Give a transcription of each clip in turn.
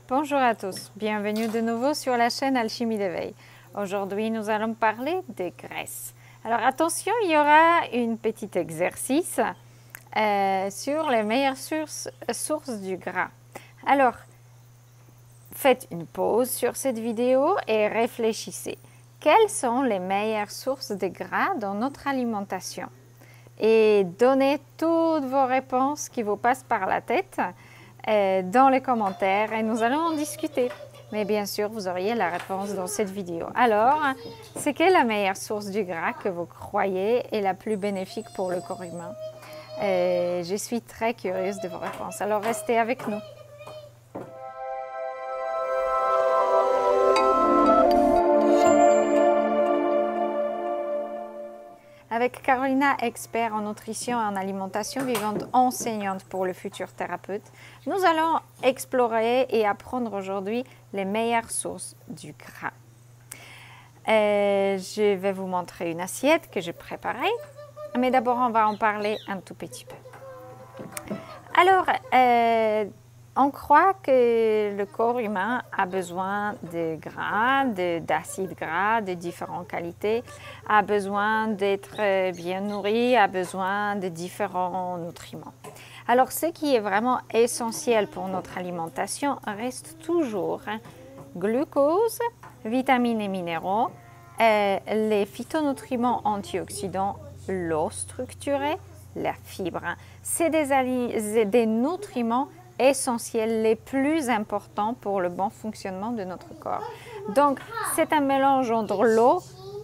Bonjour à tous, bienvenue de nouveau sur la chaîne Alchimie d'éveil. Aujourd'hui, nous allons parler des graisses. Alors attention, il y aura un petit exercice sur les meilleures sources du gras. Alors, faites une pause sur cette vidéo et réfléchissez. Quelles sont les meilleures sources de gras dans notre alimentation? Et donnez toutes vos réponses qui vous passent par la tête dans les commentaires et nous allons en discuter. Mais bien sûr, vous auriez la réponse dans cette vidéo. Alors, c'est quelle la meilleure source du gras que vous croyez est la plus bénéfique pour le corps humain? Je suis très curieuse de vos réponses. Alors, restez avec nous. Avec Carolina, expert en nutrition et en alimentation vivante, enseignante pour le futur thérapeute, nous allons explorer et apprendre aujourd'hui les meilleures sources du gras. Je vais vous montrer une assiette que j'ai préparée, mais d'abord on va en parler un tout petit peu. Alors, on croit que le corps humain a besoin de gras, d'acides gras de différentes qualités, a besoin d'être bien nourri, a besoin de différents nutriments. Alors, ce qui est vraiment essentiel pour notre alimentation reste toujours glucose, vitamines et minéraux, les phytonutriments antioxydants, l'eau structurée, la fibre. C'est des nutriments essentiels les plus importants pour le bon fonctionnement de notre corps. Donc, c'est un mélange entre l'eau,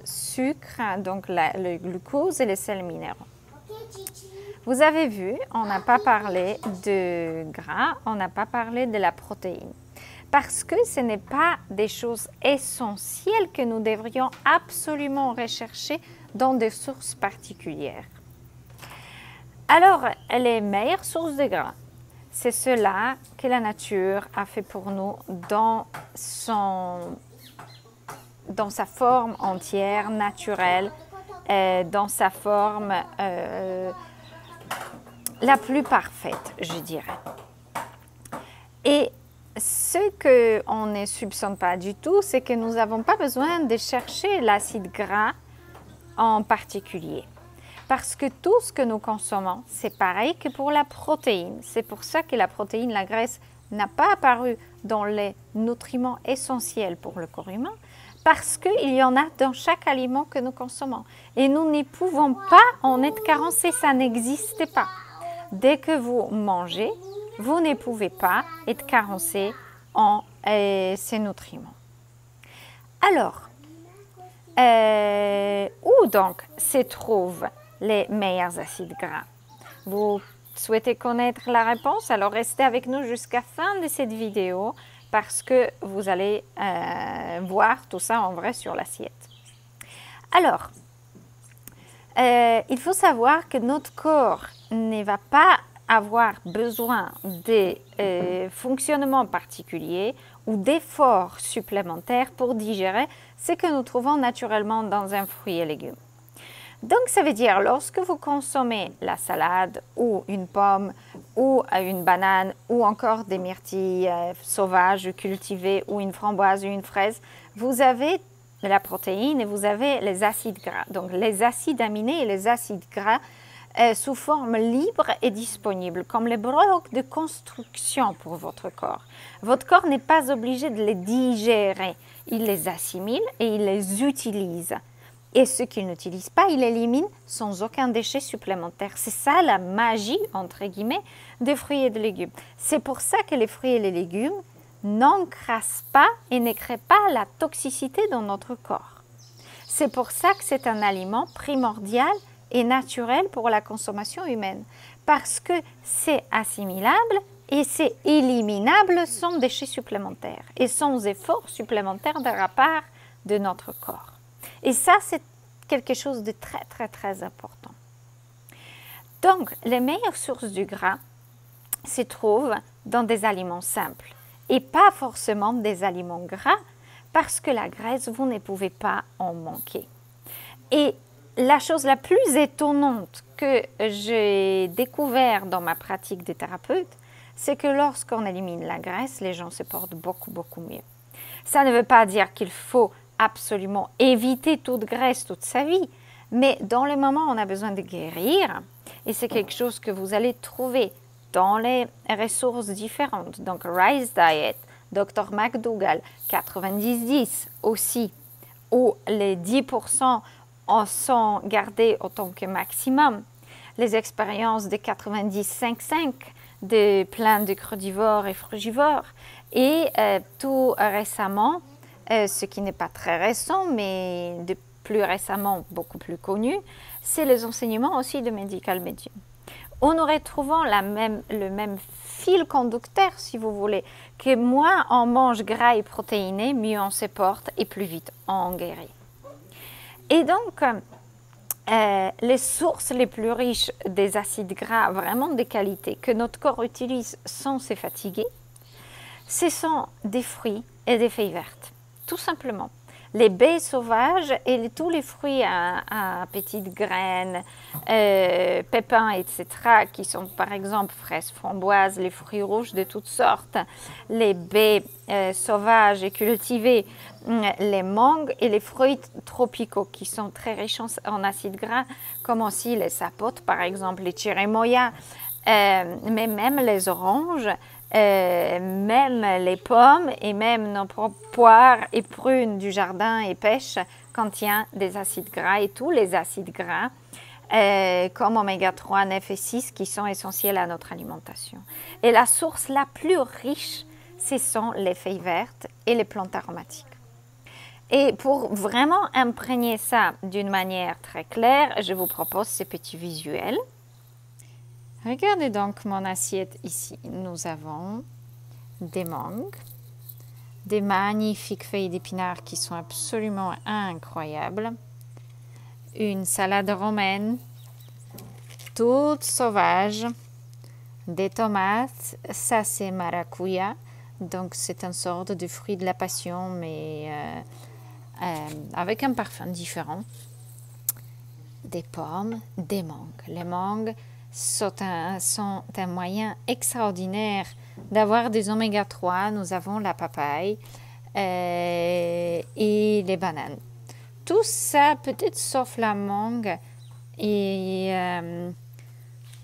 sucre, donc le glucose et les sels minéraux. Vous avez vu, on n'a pas parlé de gras, on n'a pas parlé de la protéine. Parce que ce n'est pas des choses essentielles que nous devrions absolument rechercher dans des sources particulières. Alors, les meilleures sources de gras, c'est cela que la nature a fait pour nous dans sa forme entière, naturelle, dans sa forme la plus parfaite, je dirais. Et ce qu'on ne soupçonne pas du tout, c'est que nous n'avons pas besoin de chercher l'acide gras en particulier. Parce que tout ce que nous consommons, c'est pareil que pour la protéine. C'est pour ça que la protéine, la graisse, n'a pas apparu dans les nutriments essentiels pour le corps humain, parce qu'il y en a dans chaque aliment que nous consommons. Et nous ne pouvons pas en être carencés, ça n'existe pas. Dès que vous mangez, vous ne pouvez pas être carencé en ces nutriments. Alors, où donc se trouvent les meilleurs acides gras? Vous souhaitez connaître la réponse? Alors restez avec nous jusqu'à la fin de cette vidéo parce que vous allez voir tout ça en vrai sur l'assiette. Alors, il faut savoir que notre corps ne va pas avoir besoin de fonctionnement particulier ou d'efforts supplémentaires pour digérer ce que nous trouvons naturellement dans un fruit et légumes. Donc, ça veut dire, lorsque vous consommez la salade ou une pomme ou une banane ou encore des myrtilles sauvages cultivées ou une framboise ou une fraise, vous avez de la protéine et vous avez les acides gras. Donc, les acides aminés et les acides gras sous forme libre et disponible, comme les blocs de construction pour votre corps. Votre corps n'est pas obligé de les digérer. Il les assimile et il les utilise. Et ce qu'il n'utilise pas, il élimine sans aucun déchet supplémentaire. C'est ça la magie, entre guillemets, des fruits et des légumes. C'est pour ça que les fruits et les légumes n'encrassent pas et ne créent pas la toxicité dans notre corps. C'est pour ça que c'est un aliment primordial et naturel pour la consommation humaine. Parce que c'est assimilable et c'est éliminable sans déchets supplémentaires et sans effort supplémentaire de la part de notre corps. Et ça, c'est quelque chose de très, très, très important. Donc, les meilleures sources du gras se trouvent dans des aliments simples et pas forcément des aliments gras parce que la graisse, vous ne pouvez pas en manquer. Et la chose la plus étonnante que j'ai découvert dans ma pratique de thérapeute, c'est que lorsqu'on élimine la graisse, les gens se portent beaucoup mieux. Ça ne veut pas dire qu'il faut absolument éviter toute graisse toute sa vie, mais dans le moment où on a besoin de guérir, et c'est quelque chose que vous allez trouver dans les ressources différentes, donc Rice Diet, Dr McDougall, 90-10 aussi, où les 10% en sont gardés autant que maximum, les expériences de 90-5-5 de plein de crudivores et frugivores, et tout récemment, ce qui n'est pas très récent, mais de plus récemment beaucoup plus connu, c'est les enseignements aussi de Medical Medium. Où nous retrouvons le même fil conducteur, si vous voulez, que moins on mange gras et protéiné, mieux on se porte et plus vite on guérit. Et donc, les sources les plus riches des acides gras vraiment de qualité que notre corps utilise sans se fatiguer, ce sont des fruits et des feuilles vertes, tout simplement. Les baies sauvages et tous les fruits à petites graines, pépins, etc., qui sont par exemple fraises, framboises, les fruits rouges de toutes sortes, les baies sauvages et cultivées, les mangues et les fruits tropicaux qui sont très riches en acides gras, comme aussi les sapotes, par exemple, les chirimoyas, mais même les oranges, même les pommes et même nos poires et prunes du jardin et pêches contiennent des acides gras et tous les acides gras comme oméga 3, 9 et 6 qui sont essentiels à notre alimentation. Et la source la plus riche, ce sont les feuilles vertes et les plantes aromatiques. Et pour vraiment imprégner ça d'une manière très claire, je vous propose ces petits visuels. Regardez donc mon assiette ici. Nous avons des mangues, des magnifiques feuilles d'épinards qui sont absolument incroyables, une salade romaine, toute sauvage, des tomates, ça c'est maracuja, donc c'est une sorte de fruit de la passion, mais avec un parfum différent, des pommes, des mangues. Les mangues sont un moyen extraordinaire d'avoir des oméga 3. Nous avons la papaye et les bananes. Tout ça, peut-être sauf la mangue, et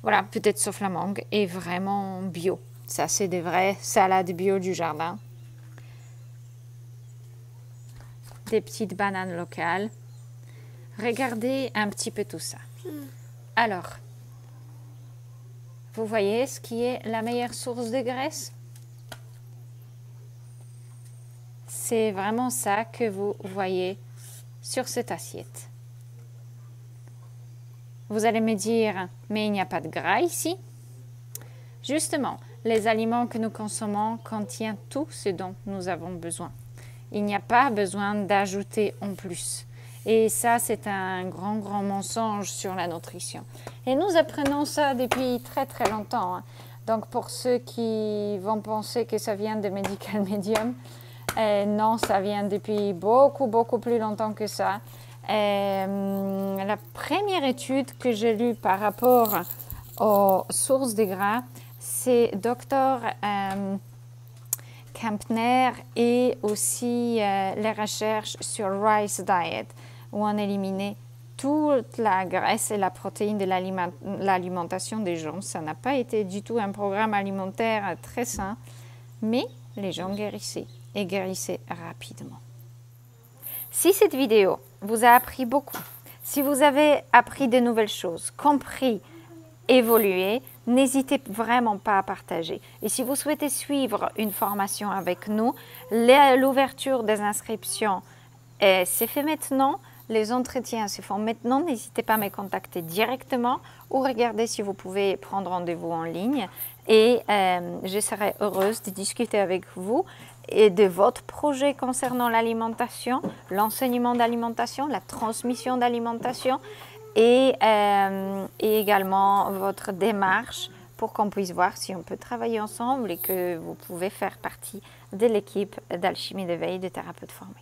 voilà, peut-être sauf la mangue, est vraiment bio. Ça, c'est des vraies salades bio du jardin. Des petites bananes locales. Regardez un petit peu tout ça. Alors, vous voyez ce qui est la meilleure source de graisse? C'est vraiment ça que vous voyez sur cette assiette. Vous allez me dire, mais il n'y a pas de gras ici. Justement, les aliments que nous consommons contiennent tout ce dont nous avons besoin. Il n'y a pas besoin d'ajouter en plus. Et ça, c'est un grand mensonge sur la nutrition. Et nous apprenons ça depuis très longtemps. Donc, pour ceux qui vont penser que ça vient de Medical Medium, non, ça vient depuis beaucoup plus longtemps que ça. La première étude que j'ai lue par rapport aux sources de gras, c'est Dr Kempner et aussi les recherches sur Rice Diet, où on éliminait toute la graisse et la protéine de l'alimentation des gens. Ça n'a pas été du tout un programme alimentaire très sain, mais les gens guérissaient et guérissaient rapidement. Si cette vidéo vous a appris beaucoup, si vous avez appris de nouvelles choses, compris, évolué, n'hésitez vraiment pas à partager. Et si vous souhaitez suivre une formation avec nous, l'ouverture des inscriptions c'est fait maintenant. Les entretiens se font maintenant. N'hésitez pas à me contacter directement ou regardez si vous pouvez prendre rendez-vous en ligne. Et je serai heureuse de discuter avec vous et de votre projet concernant l'alimentation, l'enseignement d'alimentation, la transmission d'alimentation et également votre démarche pour qu'on puisse voir si on peut travailler ensemble et que vous pouvez faire partie de l'équipe d'Alchimie d'éveil de thérapeutes formés.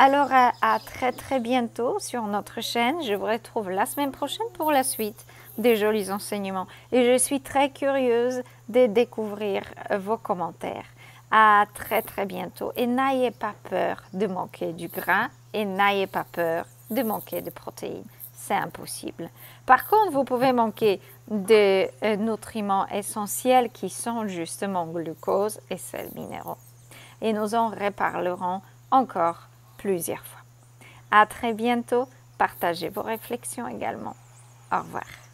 Alors, à très bientôt sur notre chaîne. Je vous retrouve la semaine prochaine pour la suite des jolis enseignements et je suis très curieuse de découvrir vos commentaires. À très très bientôt et n'ayez pas peur de manquer du gras et n'ayez pas peur de manquer de protéines. C'est impossible. Par contre, vous pouvez manquer de nutriments essentiels qui sont justement glucose et sels minéraux. Et nous en reparlerons encore plusieurs fois. À très bientôt. Partagez vos réflexions également. Au revoir.